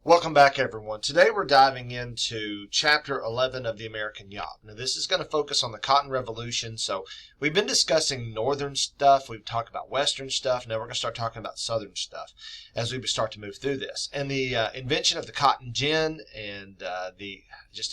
Welcome back, everyone. Today we're diving into Chapter 11 of the American Yawp. Now, this is going to focus on the Cotton Revolution. So we've been discussing Northern stuff. We've talked about Western stuff. Now we're going to start talking about Southern stuff as we start to move through this. And the invention of the cotton gin and the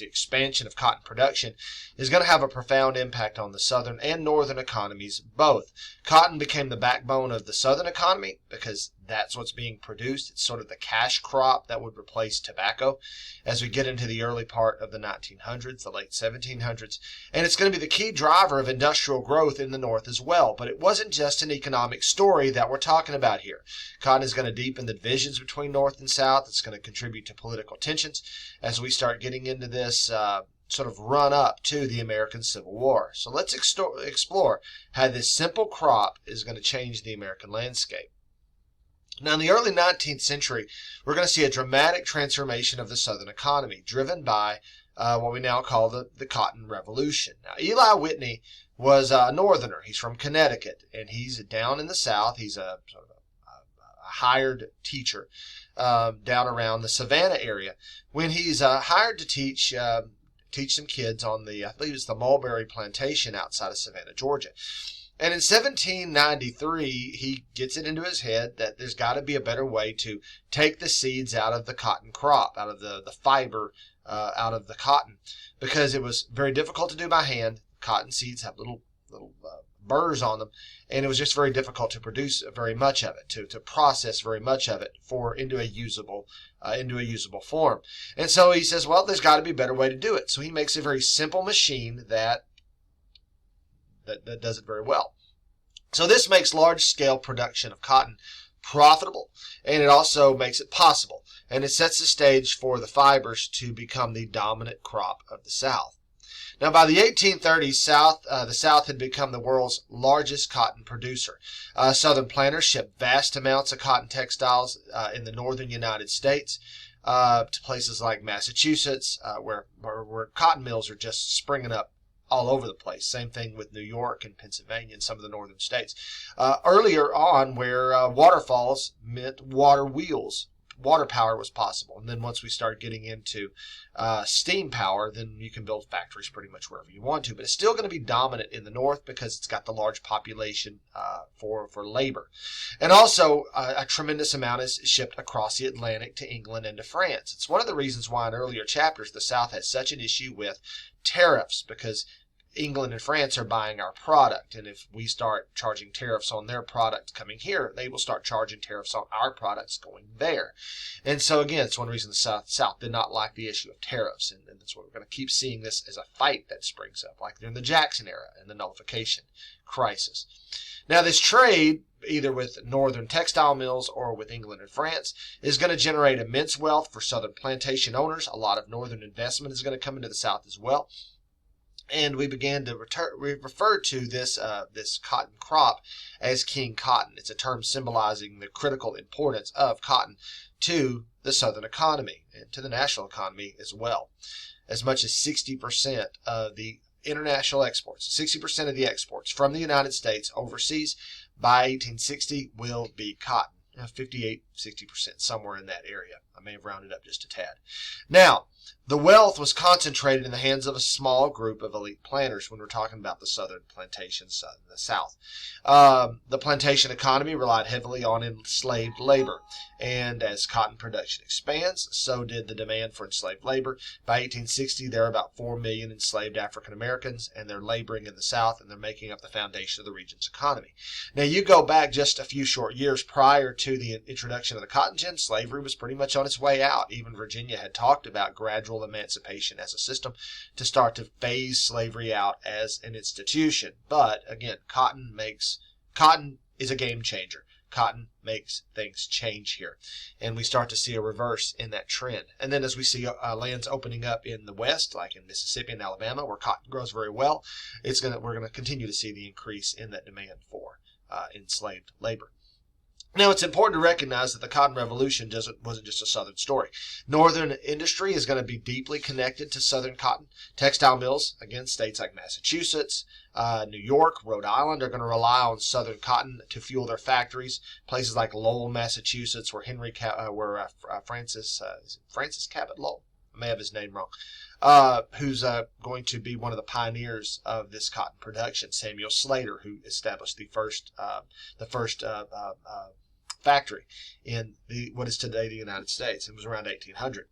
expansion of cotton production is going to have a profound impact on the Southern and Northern economies both. Cotton became the backbone of the Southern economy because that's what's being produced. It's sort of the cash crop that would replace tobacco as we get into the early part of the 1900s, the late 1700s. And it's going to be the key driver of industrial growth in the North as well. But it wasn't just an economic story that we're talking about here. Cotton is going to deepen the divisions between North and South. It's going to contribute to political tensions as we start getting into this sort of run up to the American Civil War. So let's explore how this simple crop is going to change the American landscape. Now, in the early 19th century, we're going to see a dramatic transformation of the Southern economy, driven by what we now call the Cotton Revolution. Now, Eli Whitney was a Northerner. He's from Connecticut, and he's down in the South. He's a sort of a hired teacher down around the Savannah area. When he's hired to teach some kids on I believe it's the mulberry plantation outside of Savannah, Georgia. And in 1793, he gets it into his head that there's got to be a better way to take the seeds out of the cotton crop, out of the fiber, out of the cotton, because it was very difficult to do by hand. Cotton seeds have little burrs on them, and it was just very difficult to produce very much of it, to process very much of it into a usable form. And so he says, well, there's got to be a better way to do it. So he makes a very simple machine that does it very well. So this makes large-scale production of cotton profitable, and it also makes it possible, and it sets the stage for the fibers to become the dominant crop of the South. Now, by the 1830s, the South had become the world's largest cotton producer. Southern planters shipped vast amounts of cotton textiles in the northern United States to places like Massachusetts, where cotton mills are just springing up all over the place. Same thing with New York and Pennsylvania and some of the northern states. Earlier on, where waterfalls meant water wheels, water power was possible. And then once we start getting into steam power, then you can build factories pretty much wherever you want to. But it's still going to be dominant in the north because it's got the large population for labor. And also, a tremendous amount is shipped across the Atlantic to England and to France. It's one of the reasons why in earlier chapters the South has such an issue with tariffs, because England and France are buying our product, and if we start charging tariffs on their products coming here, they will start charging tariffs on our products going there. And so again, it's one reason the South did not like the issue of tariffs, and that's what we're going to keep seeing this as a fight that springs up, like during the Jackson era and the nullification crisis. Now, this trade, either with northern textile mills or with England and France, is going to generate immense wealth for southern plantation owners. A lot of northern investment is going to come into the South as well. And we began to refer to this cotton crop as King Cotton. It's a term symbolizing the critical importance of cotton to the Southern economy and to the national economy as well. As much as 60% of the international exports, 60% of the exports from the United States overseas by 1860 will be cotton. 58, 60%, somewhere in that area. I may have rounded up just a tad. Now, the wealth was concentrated in the hands of a small group of elite planters when we're talking about the southern plantations in the South. The plantation economy relied heavily on enslaved labor, and as cotton production expands, so did the demand for enslaved labor. By 1860, there are about 4 million enslaved African Americans, and they're laboring in the South, and they're making up the foundation of the region's economy. Now, you go back just a few short years prior to the introduction of the cotton gin, slavery was pretty much on its way out. Even Virginia had talked about gradual emancipation as a system to start to phase slavery out as an institution. But again, cotton is a game changer. Cotton makes things change here, and we start to see a reverse in that trend. And then as we see lands opening up in the West, like in Mississippi and Alabama, where cotton grows very well, we're going to continue to see the increase in that demand for enslaved labor. Now, it's important to recognize that the Cotton Revolution wasn't just a Southern story. Northern industry is going to be deeply connected to Southern cotton. Textile mills, again, states like Massachusetts, New York, Rhode Island are going to rely on Southern cotton to fuel their factories. Places like Lowell, Massachusetts, where Francis Cabot Lowell, I may have his name wrong, who's going to be one of the pioneers of this cotton production. Samuel Slater, who established the first factory in what is today the United States. It was around 1800.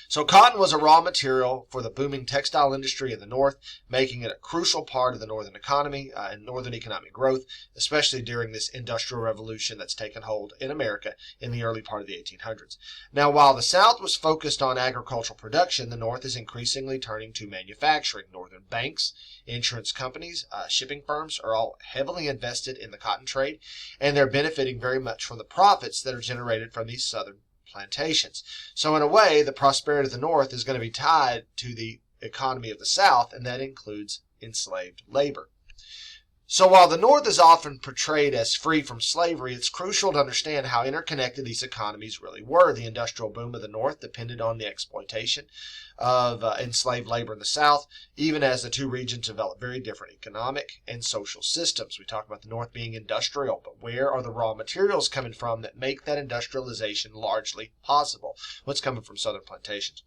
So cotton was a raw material for the booming textile industry in the North, making it a crucial part of the Northern economy and Northern economic growth, especially during this Industrial Revolution that's taken hold in America in the early part of the 1800s. Now, while the South was focused on agricultural production, the North is increasingly turning to manufacturing. Northern banks, insurance companies, shipping firms are all heavily invested in the cotton trade, and they're benefiting very much from the profits that are generated from these Southern plantations. So in a way, the prosperity of the North is going to be tied to the economy of the South, and that includes enslaved labor. So while the North is often portrayed as free from slavery, it's crucial to understand how interconnected these economies really were. The industrial boom of the North depended on the exploitation of enslaved labor in the South, even as the two regions developed very different economic and social systems. We talk about the North being industrial, but where are the raw materials coming from that make that industrialization largely possible? What's coming from Southern plantations?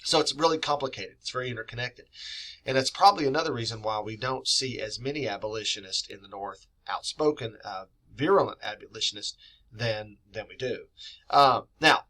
So it's really complicated. It's very interconnected. And it's probably another reason why we don't see as many abolitionists in the North, outspoken, virulent abolitionists, than we do. Now,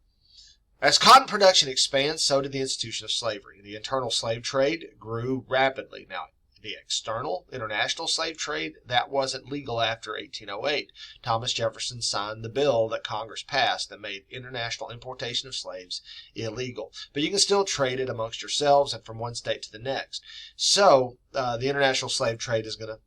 as cotton production expands, so did the institution of slavery. The internal slave trade grew rapidly. Now, the external, international slave trade, that wasn't legal after 1808. Thomas Jefferson signed the bill that Congress passed that made international importation of slaves illegal. But you can still trade it amongst yourselves and from one state to the next. So the international slave trade is going to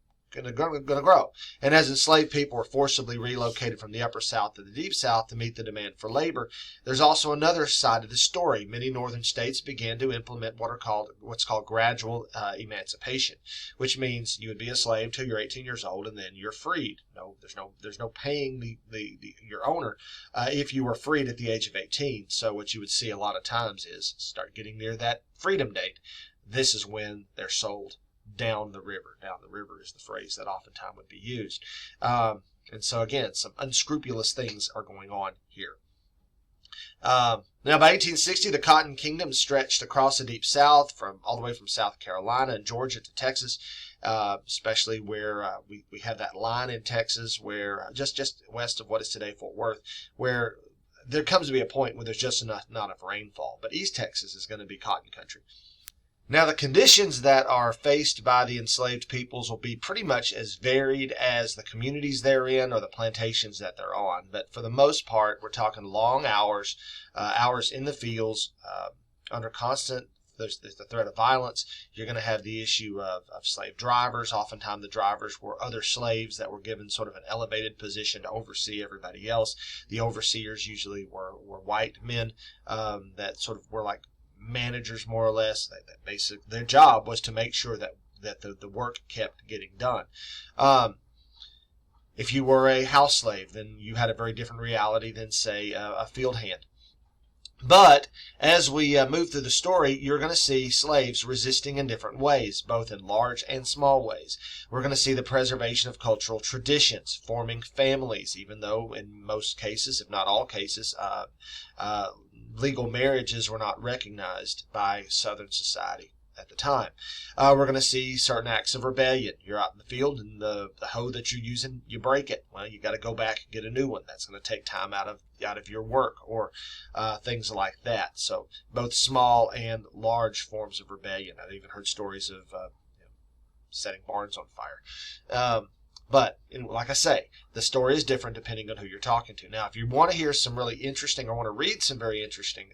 grow. And as enslaved people were forcibly relocated from the upper South to the deep South to meet the demand for labor, there's also another side of the story. Many northern states began to implement what's called gradual emancipation, which means you would be a slave till you're 18 years old and then you're freed. No, there's no paying your owner if you were freed at the age of 18. So what you would see a lot of times is start getting near that freedom date. This is when they're sold down the river. Down the river is the phrase that oftentimes would be used. And so again, some unscrupulous things are going on here. Now, by 1860, the Cotton Kingdom stretched across the Deep South, all the way from South Carolina and Georgia to Texas, especially where we have that line in Texas where just west of what is today Fort Worth, where there comes to be a point where there's just not enough rainfall. But East Texas is going to be cotton country. Now, the conditions that are faced by the enslaved peoples will be pretty much as varied as the communities they're in or the plantations that they're on. But for the most part, we're talking long hours, hours in the fields, under constant, there's the threat of violence. You're going to have the issue of slave drivers. Oftentimes the drivers were other slaves that were given sort of an elevated position to oversee everybody else. The overseers usually were white men that sort of were like managers, more or less. Their job was to make sure that the work kept getting done. If you were a house slave, then you had a very different reality than, say, a field hand. But as we move through the story, you're going to see slaves resisting in different ways, both in large and small ways. We're going to see the preservation of cultural traditions, forming families, even though in most cases, if not all cases, legal marriages were not recognized by Southern society at the time. We're going to see certain acts of rebellion. You're out in the field and the hoe that you're using, you break it. Well, you got to go back and get a new one. That's going to take time out of your work, or things like that. So both small and large forms of rebellion. I've even heard stories of setting barns on fire. But like I say, the story is different depending on who you're talking to. Now, if you want to hear some really interesting, or want to read some very interesting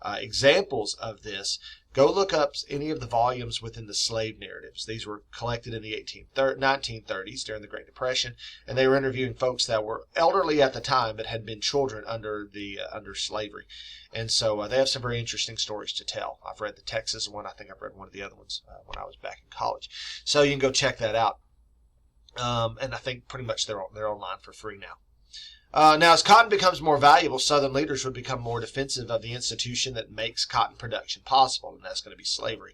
examples of this, go look up any of the volumes within the slave narratives. These were collected in the 1930s during the Great Depression, and they were interviewing folks that were elderly at the time but had been children under slavery. And so they have some very interesting stories to tell. I've read the Texas one. I think I've read one of the other ones when I was back in college. So you can go check that out. And I think pretty much they're online for free now. Now, as cotton becomes more valuable, Southern leaders would become more defensive of the institution that makes cotton production possible, and that's going to be slavery.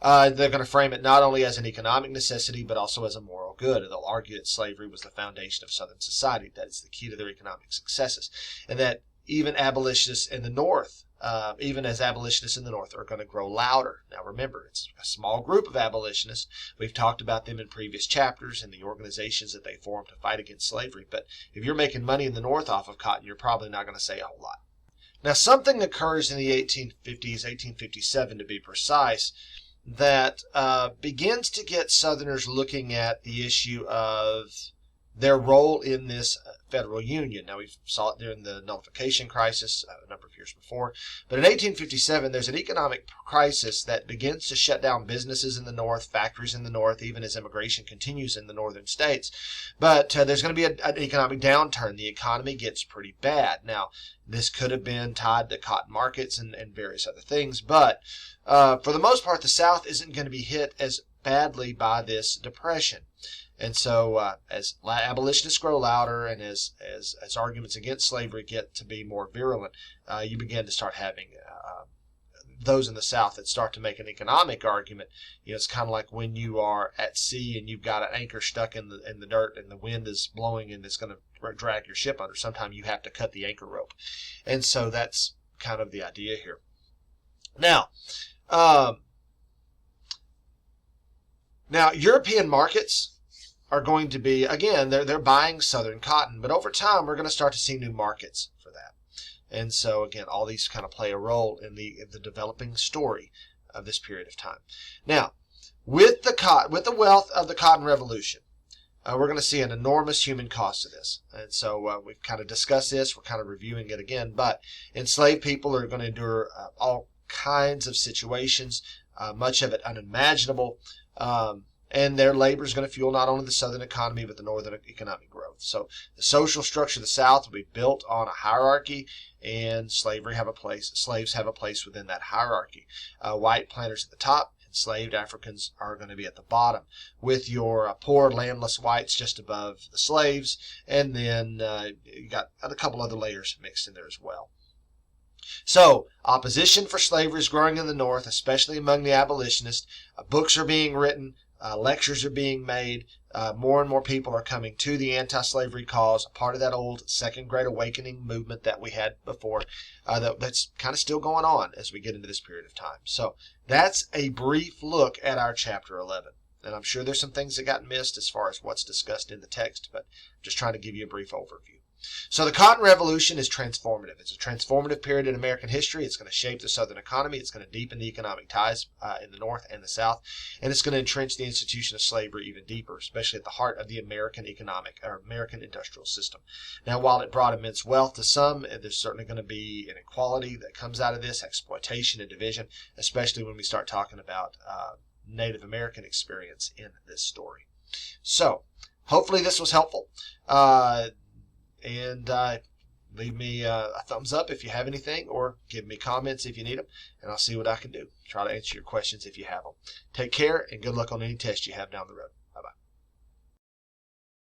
They're going to frame it not only as an economic necessity, but also as a moral good. They'll argue that slavery was the foundation of Southern society, that it's the key to their economic successes, and that even abolitionists in the North, even as abolitionists in the North, are going to grow louder. Now remember, it's a small group of abolitionists. We've talked about them in previous chapters and the organizations that they formed to fight against slavery. But if you're making money in the North off of cotton, you're probably not going to say a whole lot. Now something occurs in the 1850s, 1857 to be precise, that begins to get Southerners looking at the issue of their role in this federal union. Now, we saw it during the nullification crisis a number of years before. But in 1857, there's an economic crisis that begins to shut down businesses in the North, factories in the North, even as immigration continues in the northern states. But there's going to be an economic downturn. The economy gets pretty bad. Now, this could have been tied to cotton markets and various other things. But for the most part, the South isn't going to be hit as badly by this depression. And so as abolitionists grow louder and as arguments against slavery get to be more virulent, you begin to start having those in the South that start to make an economic argument. You know, it's kind of like when you are at sea and you've got an anchor stuck in the dirt and the wind is blowing and it's going to drag your ship under. Sometimes you have to cut the anchor rope. And so that's kind of the idea here. Now, European markets are going to be, again, they're buying Southern cotton, but over time we're going to start to see new markets for that. And so again, all these kind of play a role in the developing story of this period of time. Now, with the wealth of the Cotton Revolution, we're going to see an enormous human cost to this. And so we've kind of discussed this, we're kind of reviewing it again, but enslaved people are going to endure all kinds of situations, much of it unimaginable. And their labor is going to fuel not only the Southern economy, but the Northern economic growth. So the social structure of the South will be built on a hierarchy, and slaves have a place within that hierarchy. White planters at the top, enslaved Africans are going to be at the bottom, with your poor landless whites just above the slaves, and then you got a couple other layers mixed in there as well. So, opposition for slavery is growing in the North, especially among the abolitionists. Books are being written. Lectures are being made. More and more people are coming to the anti-slavery cause, part of that old Second Great Awakening movement that we had before. That's kind of still going on as we get into this period of time. So that's a brief look at our chapter 11. And I'm sure there's some things that got missed as far as what's discussed in the text, but I'm just trying to give you a brief overview. So the Cotton Revolution is transformative. It's a transformative period in American history. It's going to shape the Southern economy. It's going to deepen the economic ties in the North and the South. And it's going to entrench the institution of slavery even deeper, especially at the heart of the American American industrial system. Now, while it brought immense wealth to some, there's certainly going to be inequality that comes out of this, exploitation and division, especially when we start talking about Native American experience in this story. So, hopefully this was helpful. And leave me a thumbs up if you have anything, or give me comments if you need them, and I'll see what I can do. Try to answer your questions if you have them. Take care, and good luck on any test you have down the road.